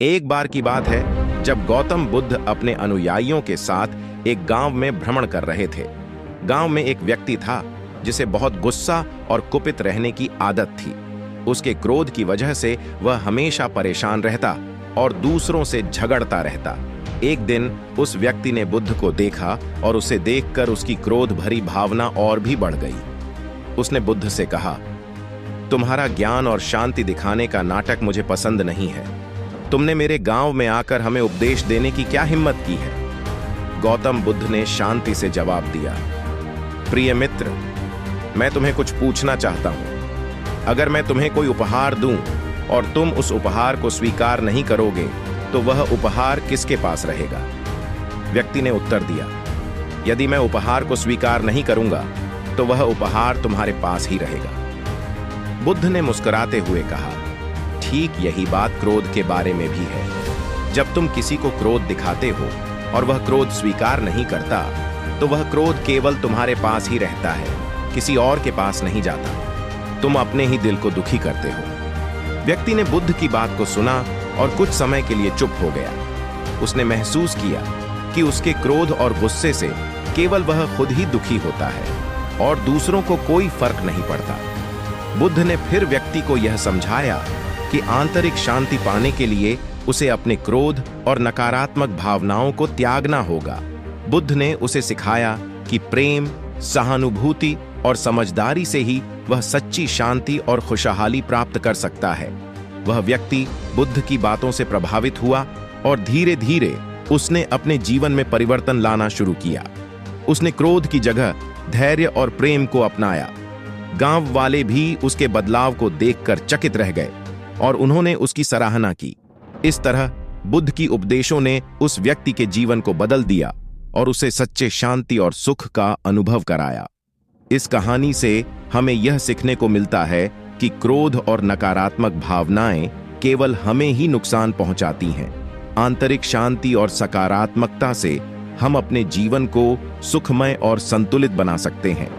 एक बार की बात है जब गौतम बुद्ध अपने अनुयायियों के साथ एक गांव में भ्रमण कर रहे थे। गांव में एक व्यक्ति था जिसे बहुत गुस्सा और कुपित रहने की आदत थी। उसके क्रोध की वजह से वह हमेशा परेशान रहता और दूसरों से झगड़ता रहता। एक दिन उस व्यक्ति ने बुद्ध को देखा और उसे देखकर उसकी क्रोध भरी भावना और भी बढ़ गई। उसने बुद्ध से कहा, तुम्हारा ज्ञान और शांति दिखाने का नाटक मुझे पसंद नहीं है। तुमने मेरे गांव में आकर हमें उपदेश देने की क्या हिम्मत की है? गौतम बुद्ध ने शांति से जवाब दिया, प्रिय मित्र, मैं तुम्हें कुछ पूछना चाहता हूं। अगर मैं तुम्हें कोई उपहार दूं और तुम उस उपहार को स्वीकार नहीं करोगे तो वह उपहार किसके पास रहेगा? व्यक्ति ने उत्तर दिया, यदि मैं उपहार को स्वीकार नहीं करूंगा तो वह उपहार तुम्हारे पास ही रहेगा। बुद्ध ने मुस्कुराते हुए कहा, ठीक यही बात क्रोध के बारे में भी है। जब तुम किसी को क्रोध दिखाते हो और वह क्रोध स्वीकार नहीं करता तो वह क्रोध केवल तुम्हारे पास ही रहता है, किसी और के पास नहीं जाता। तुम अपने ही दिल को दुखी करते हो। व्यक्ति ने बुद्ध की बात को सुना और कुछ समय के लिए चुप हो गया। उसने महसूस किया कि उसके क्रोध और गुस्से से केवल वह खुद ही दुखी होता है और दूसरों को कोई फर्क नहीं पड़ता। बुद्ध ने फिर व्यक्ति को यह समझाया कि आंतरिक शांति पाने के लिए उसे अपने क्रोध और नकारात्मक भावनाओं को त्यागना होगा। बुद्ध ने उसे सिखाया कि प्रेम, सहानुभूति और समझदारी से ही वह सच्ची शांति और खुशहाली प्राप्त कर सकता है। वह व्यक्ति बुद्ध की बातों से प्रभावित हुआ और धीरे धीरे उसने अपने जीवन में परिवर्तन लाना शुरू किया। उसने क्रोध की जगह धैर्य और प्रेम को अपनाया। गांव वाले भी उसके बदलाव को देखकर चकित रह गए और उन्होंने उसकी सराहना की। इस तरह बुद्ध की उपदेशों ने उस व्यक्ति के जीवन को बदल दिया और उसे सच्चे शांति और सुख का अनुभव कराया। इस कहानी से हमें यह सीखने को मिलता है कि क्रोध और नकारात्मक भावनाएं केवल हमें ही नुकसान पहुंचाती हैं। आंतरिक शांति और सकारात्मकता से हम अपने जीवन को सुखमय और संतुलित बना सकते हैं।